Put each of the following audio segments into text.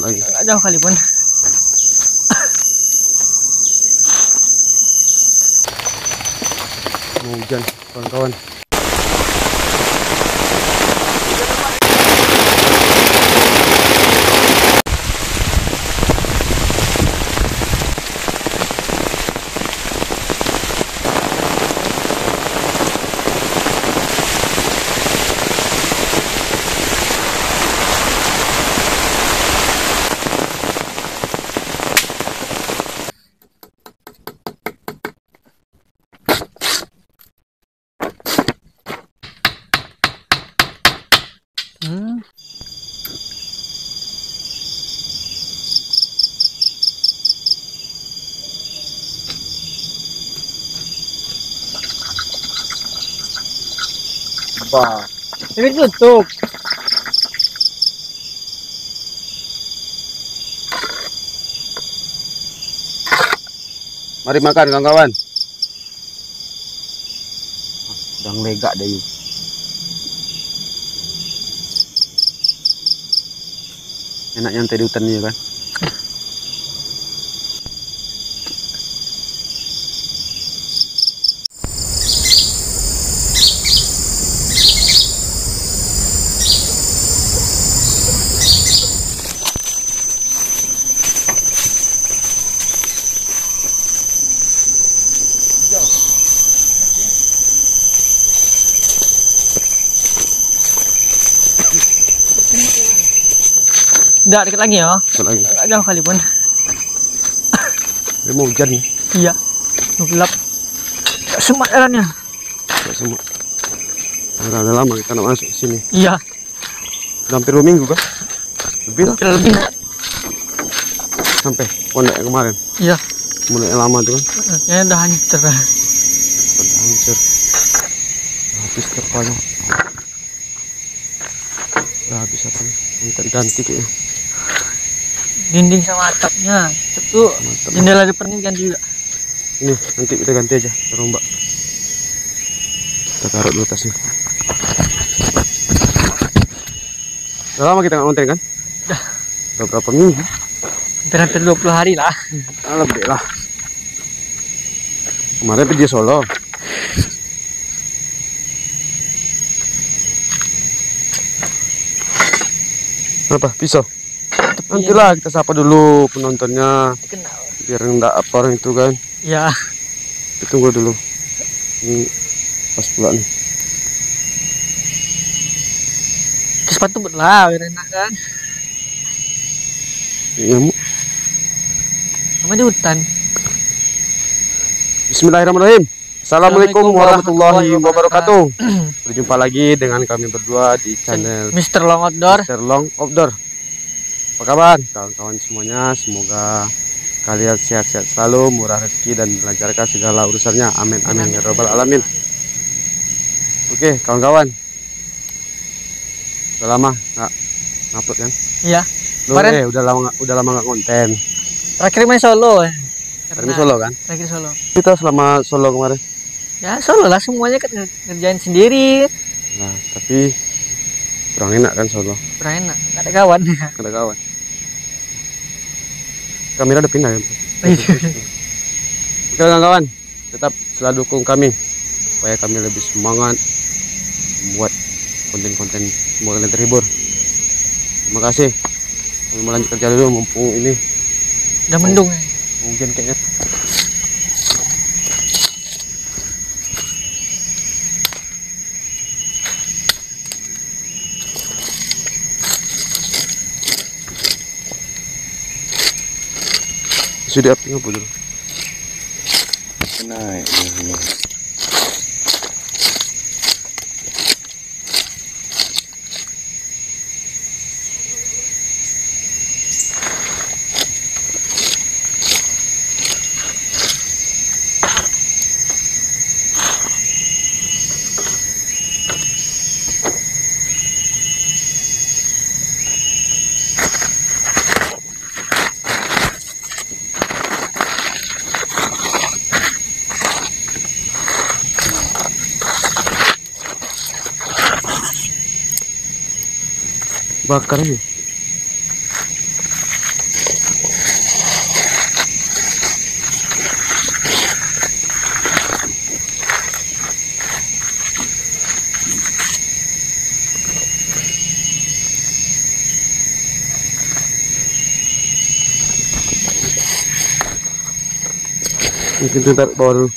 lagi. Agak jauh kali pun. Mau hujan, kawan-kawan. Wah, Ini tutup. Mari makan kawan-kawan. Sedang lega deh. Enak nyantai di hutan ini kan. Udah dikit lagi ya. Dekat lagi. Agak jauh kali pun. Ini mau hujan nih. Iya. Gelap. Gak semak jalannya. Gak semua. Udah lama kita nak masuk ke sini. Iya. Udah hampir 2 minggu kan? Lebih lah. Lebih. Sampai pondok yang kemarin. Iya. Mulai yang lama tuh kan. Ya udah hancur. Udah hancur. Habis terpanya. Udah habis apa nih? Minta diganti kayaknya. Dinding sama atapnya. Itu jendela depannya ganti juga. Ini nanti kita ganti aja. Terombak. Kita taruh dulu tasnya. Udah lama kita nggak konten kan? Udah berapa minggu? Hampir 20 hari lah. Lebih lah. Kemarin pergi Solo. Apa? Pisau? Nantilah kita sapa dulu penontonnya. Kenal. Biar enggak apa orang itu kan. Ya. Kita tunggu dulu. Ini pas pula nih. Sepatu lah, biar enak kan. Nyamuk. Sama di hutan. Bismillahirrahmanirrahim. Assalamualaikum warahmatullahi wabarakatuh. Berjumpa lagi dengan kami berdua di channel Mr. Long Outdoor. Mr. Long Outdoor. Apa kabar kawan-kawan semuanya? Semoga kalian sehat-sehat selalu, murah rezeki dan dilancarkan segala urusannya. Amin amin ya rabbal alamin. Oke kawan-kawan, udah lama nggak ngupload kan? Iya. Loh, udah lama nggak konten. Terakhir main Solo. Terakhir Solo kan? Terakhir Solo. Kita selama Solo kemarin. Ya Solo lah, semuanya kan ngerjain sendiri. Nah tapi kurang enak kan Solo. Kurang enak, nggak ada kawan. Nggak ada kawan. Kamera udah pindah ya. Oke kawan-kawan, tetap selalu dukung kami supaya kami lebih semangat membuat konten-konten, semoga kalian terhibur. Terima kasih. Kami mau lanjut kerja dulu mumpung ini Udah mendung ya. mungkin kayaknya. Sudah api apa dulu? naik ini. Bakar aja. Mungkin kita bawa dulu.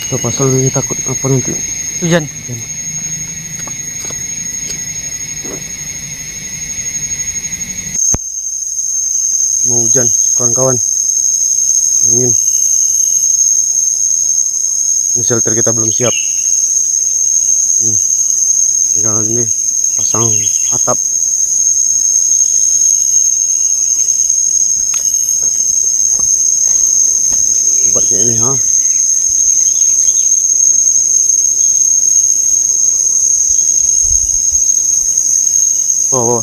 Kita pasal ini takut apa nanti? Hujan. Mau hujan, kawan-kawan. Angin. Ini shelter kita belum siap. Tinggal ini pasang atap. Buat kayak ini, ha. Oh.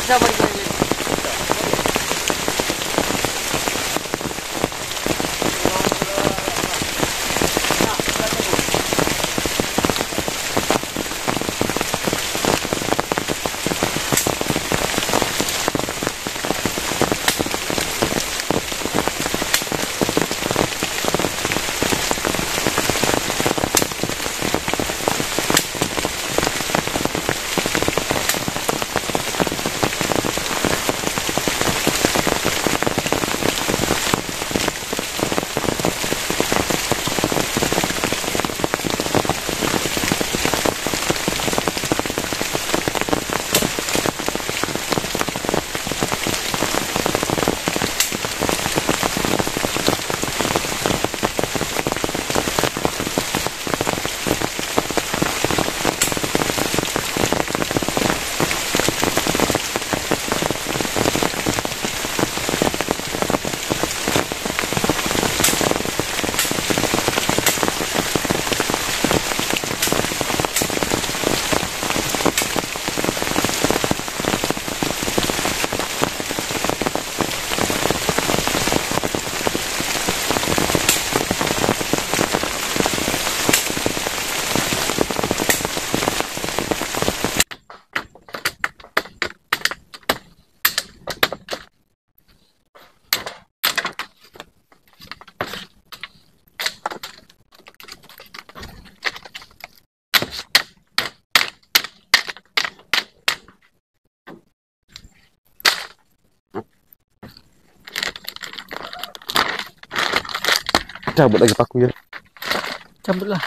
Siapa lagi? Cabut lagi pakunya. Cabutlah.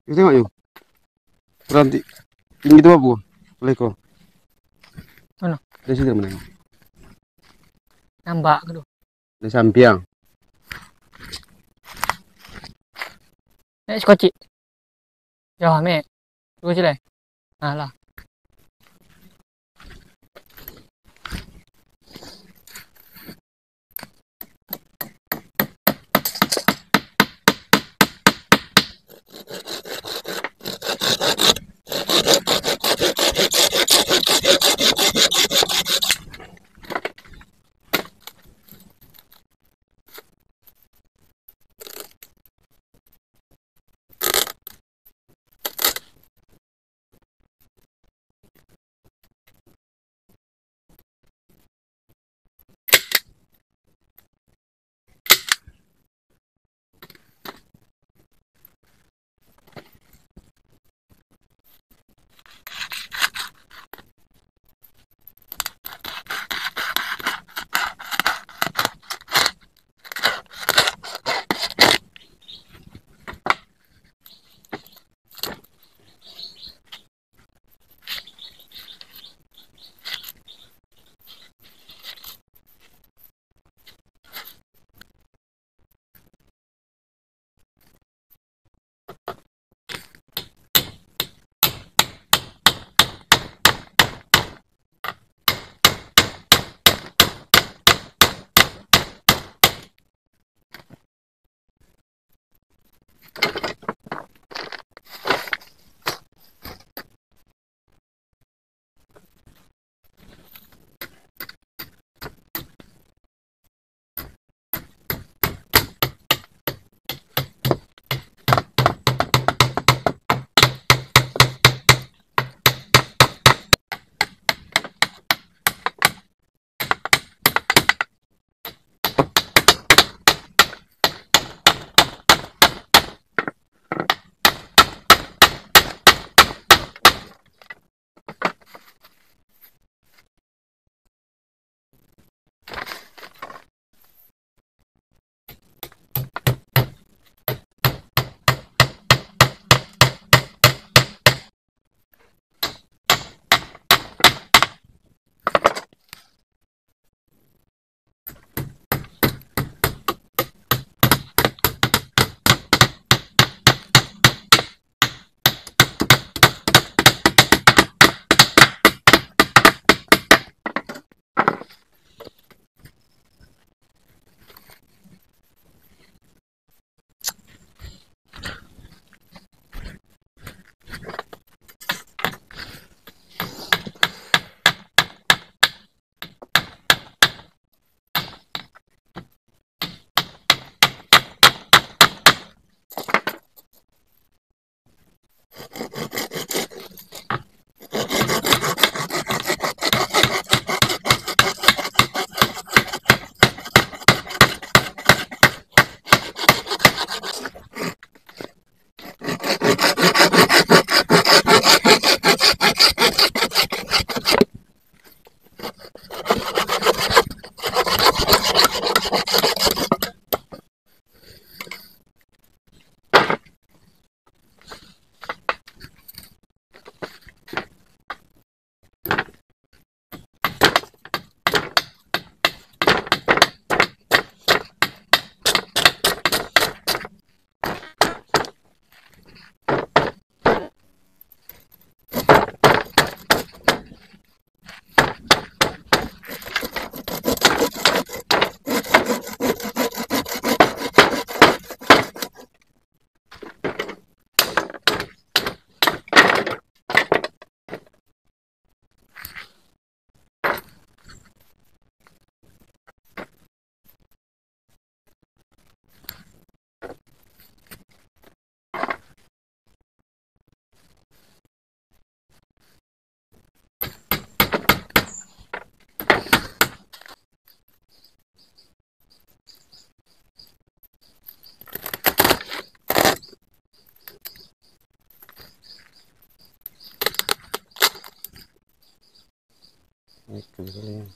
Kita tengok yuk. Berhenti. Tinggi tu apa? Boleh kau. Mana? Dari situ mana? Nambak ke tu? Dari sampiang. Nek skoci. Ya, mek. Tunggu sini. Nah lah. Itu boleh.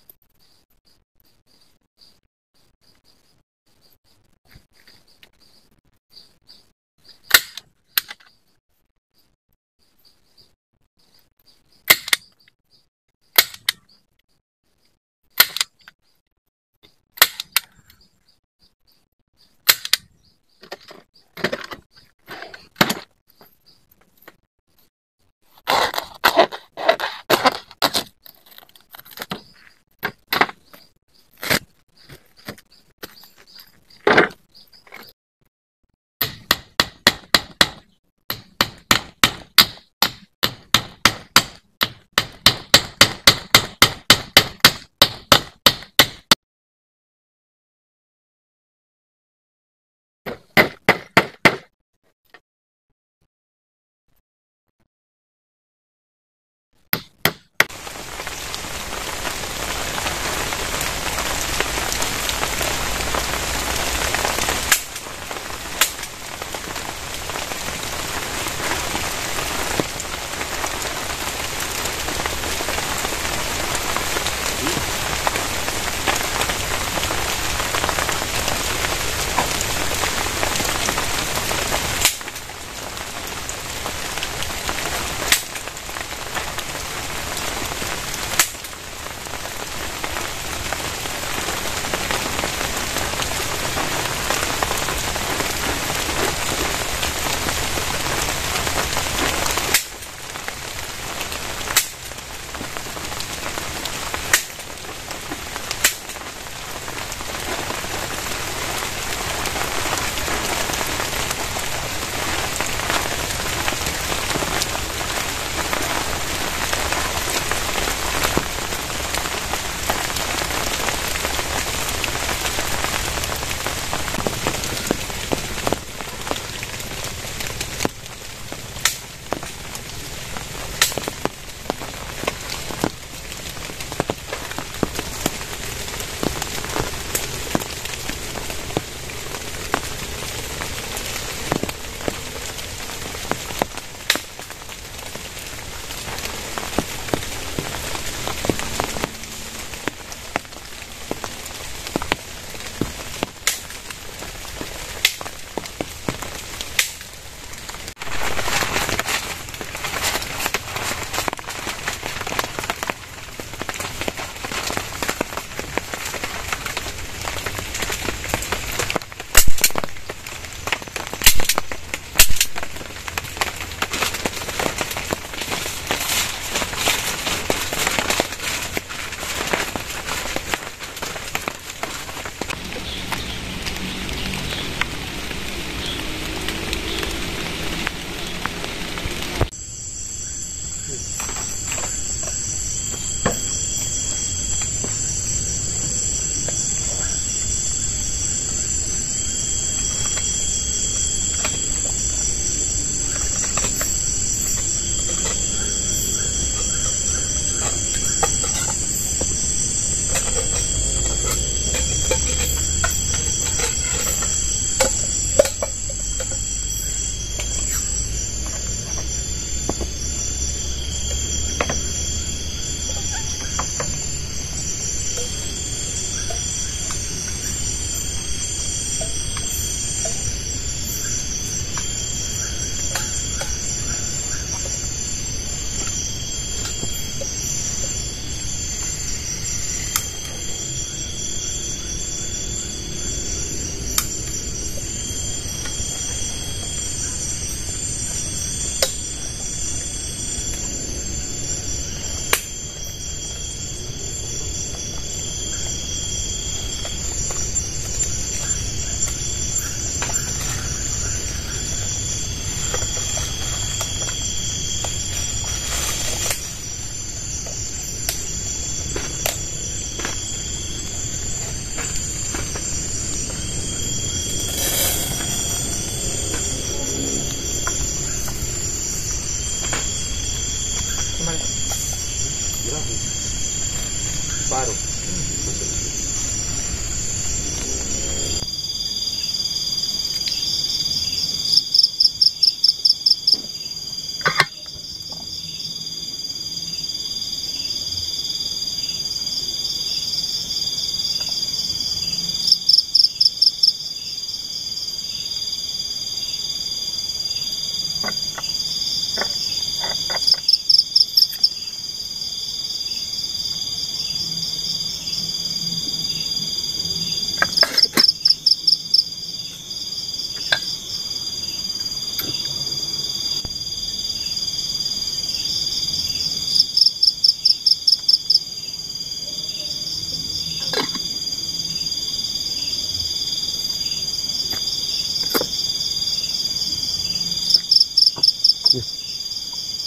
baru.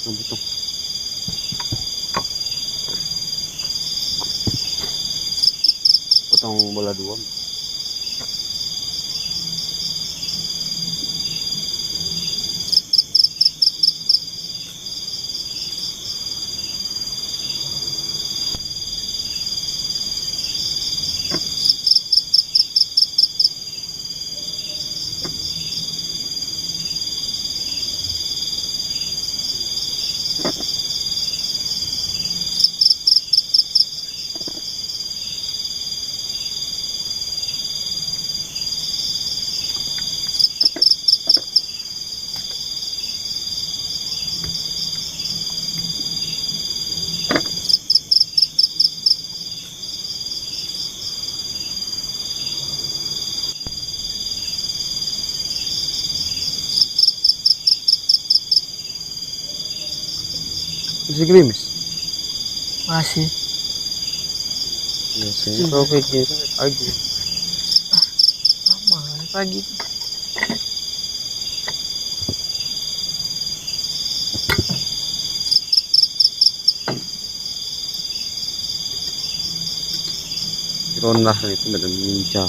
Potong. Potong bola dua. Masih gerimis? Masih. Ya, saya kalau kayak gini sampai pagi. Lama pagi. Rondah itu dan minca.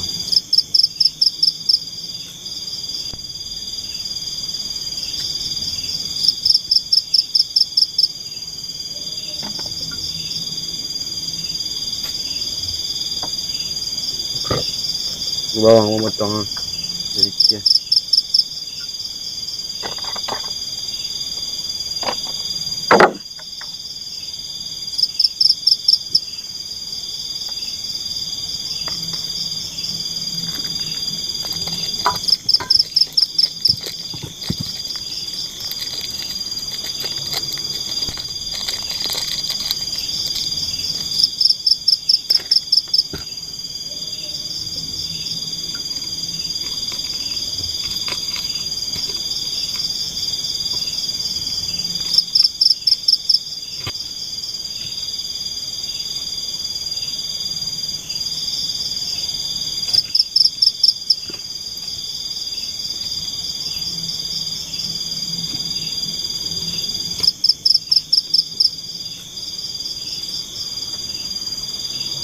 Di bawah mau potong sedikit.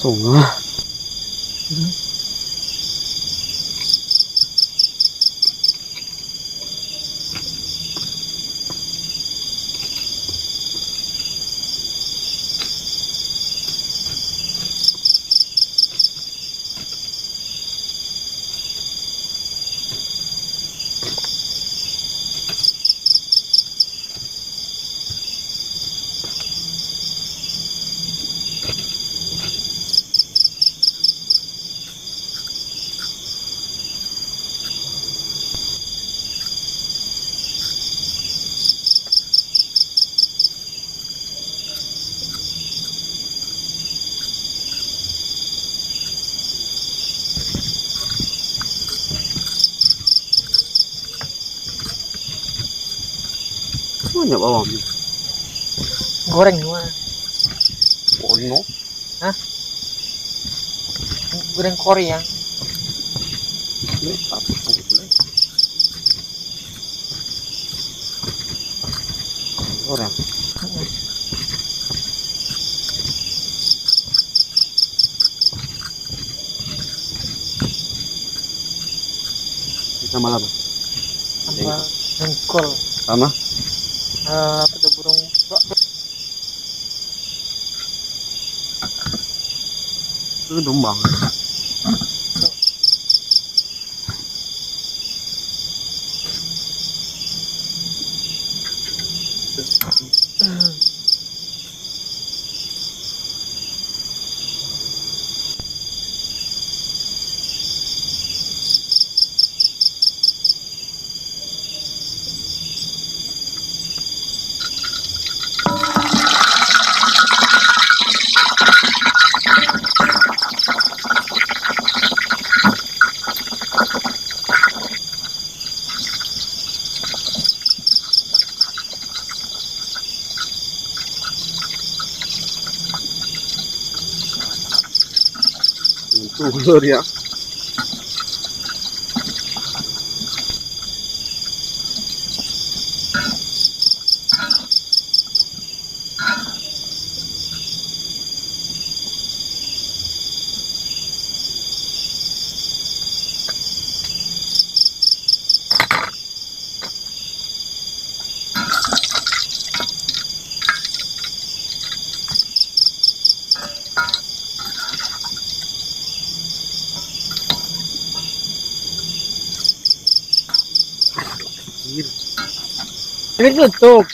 Sungai. Banyak bawang. Goreng gimana? Oh no. Hah? Goreng Korea. Ini apa? Orang. Kita malam. Apa jengkol? Sama? Apa tuh burung? Itu tumbang. Diguyur ya. Ini tutup.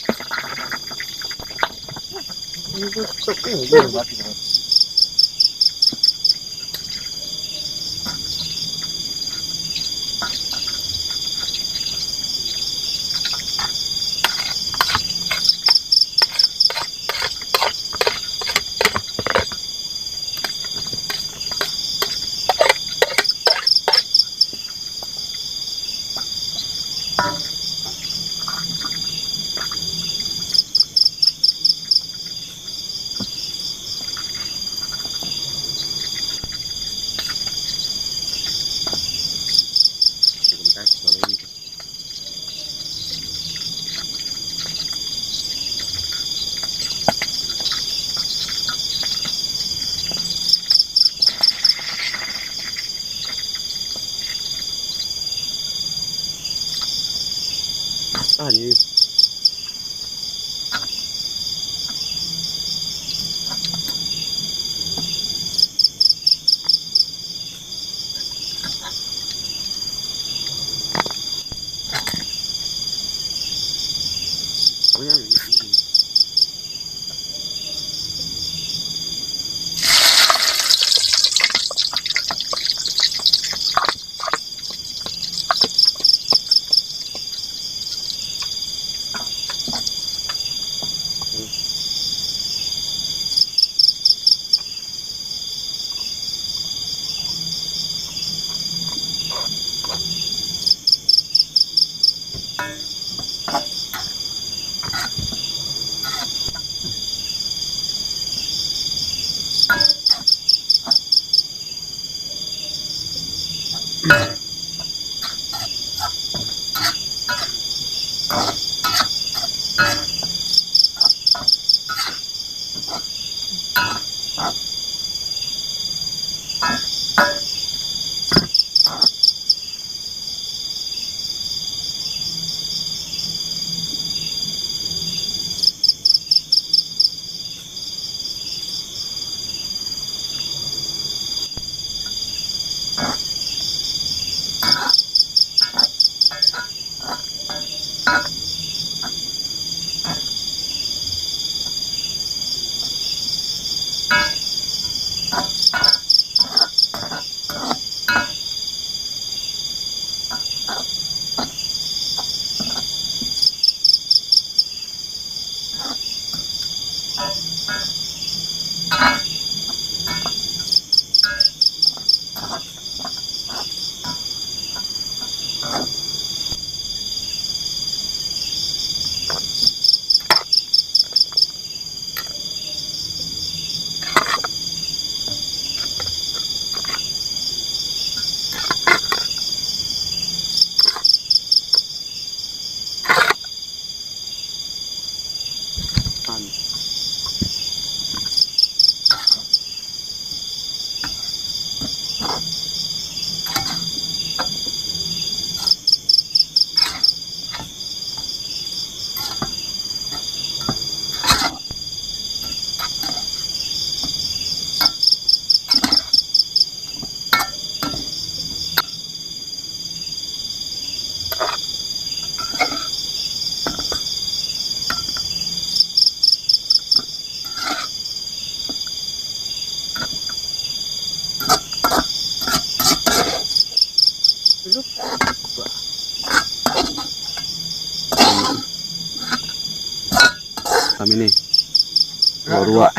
Tadi oh ya, ini. malam ini. Dua.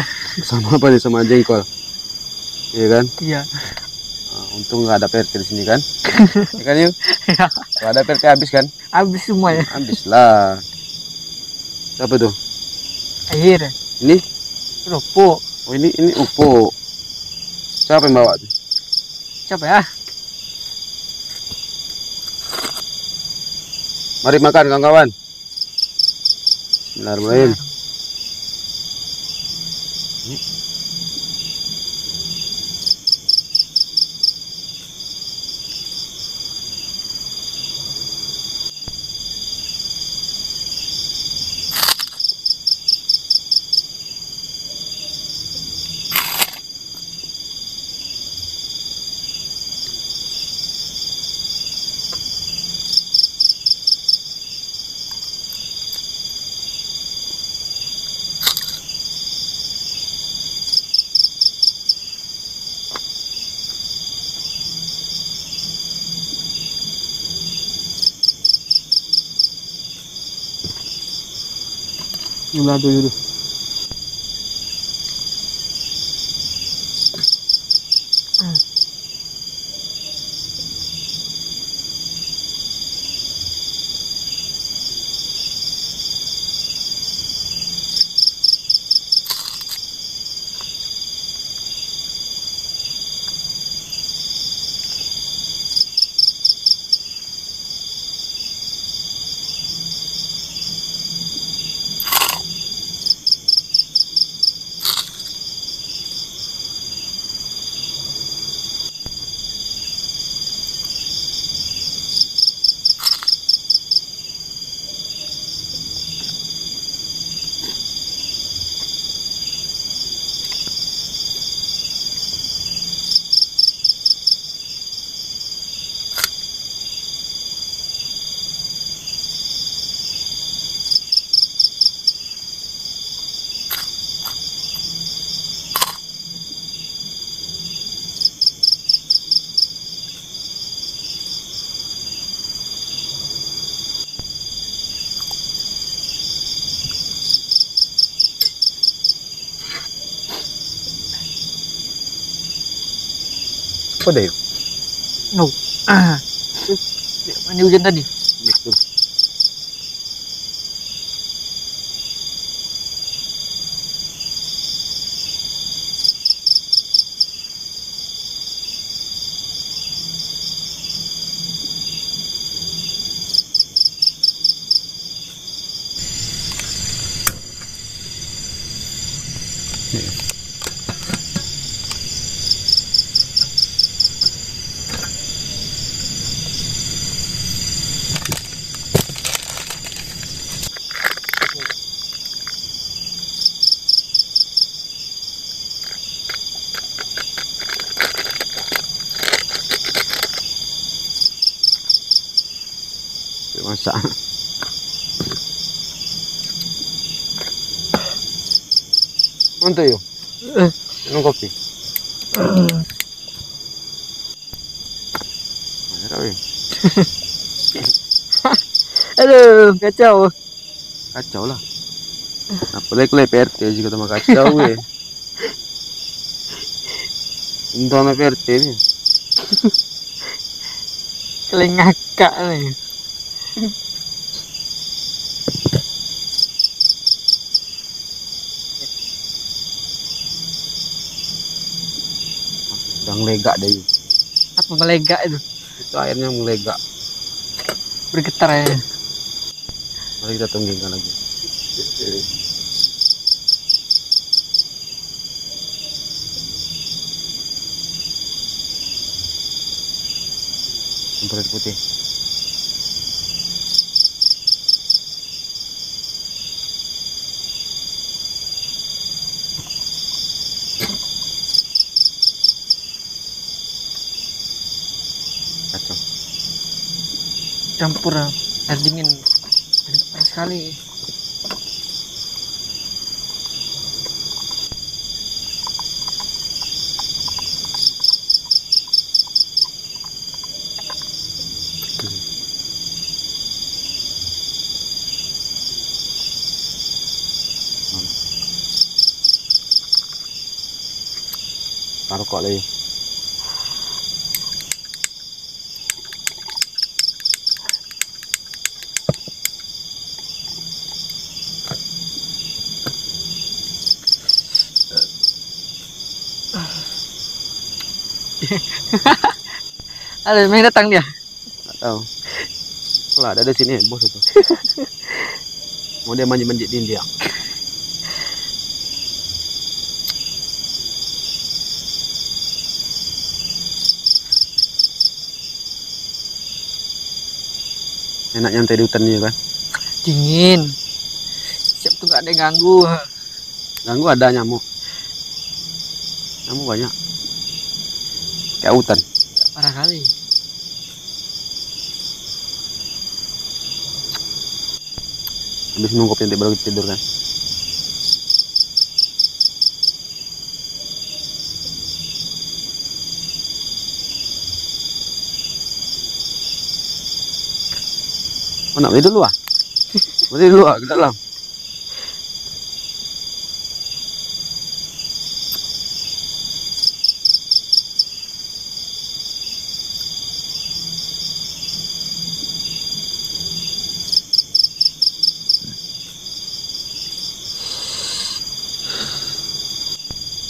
Sama apa nih, sama jengkol. Iya kan? Iya. Nah, untung nggak ada PRT di sini kan? Ya kan yuk? Kalau ada PRT habis kan? Habis semuanya. Habis lah. Apa tuh? Air. Ini? Kerupuk. Oh ini UFO. Siapa yang bawa tuh? Siapa ya? Mari makan kawan-kawan. Bismillahirrahmanirrahim. Jumlah dulu. Apa deh? No. Mandi hujan tadi. Betul. Masak. Untuk yuk. Minum kopi. Aduh, kacau. Kacau lah. Apalagi kalau PRT juga sama kacau ya. Untuk sama PRT ini. Kalian ngakak nih. Udah melegak deh. Apa melegak itu? Itu airnya melegak. Bergetar ya. Mari kita tunggingkan lagi. Campur putih. Kacau. Campur air dingin. Panas sekali. rokok lagi. Ada main datang dia. Nggak tahu. Lah ada di sini bos itu. Mau dia manjat-manjat dia. Enak nyantai di hutan ini kan. Dingin. Siap tuh gak ada yang ganggu. Ganggu ada nyamuk. Nyamuk banyak. Kayak hutan. Parah kali. Habis minum kopi nanti baru tidur kan. Oh, nak beli dulu ah? Beli dulu ah, ke dalam.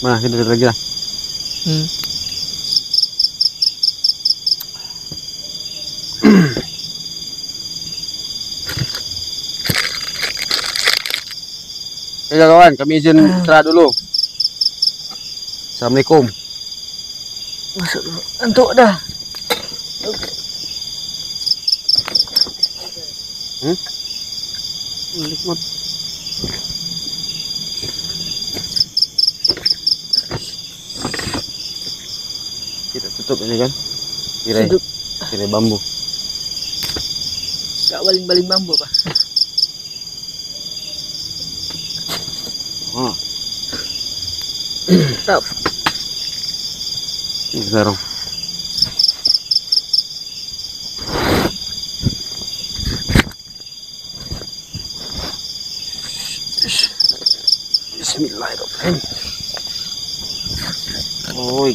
Mana tidur lagi lah. Oke kawan, kami izin istirahat dulu. Assalamualaikum. Masuk dulu. Untuk dah. Nikmat. Kita tutup ini kan. Tirai bambu. Gak baling-baling bambu apa? Oh. Stop. Ini sarung. Bismillahirrahmanirrahim. Oi.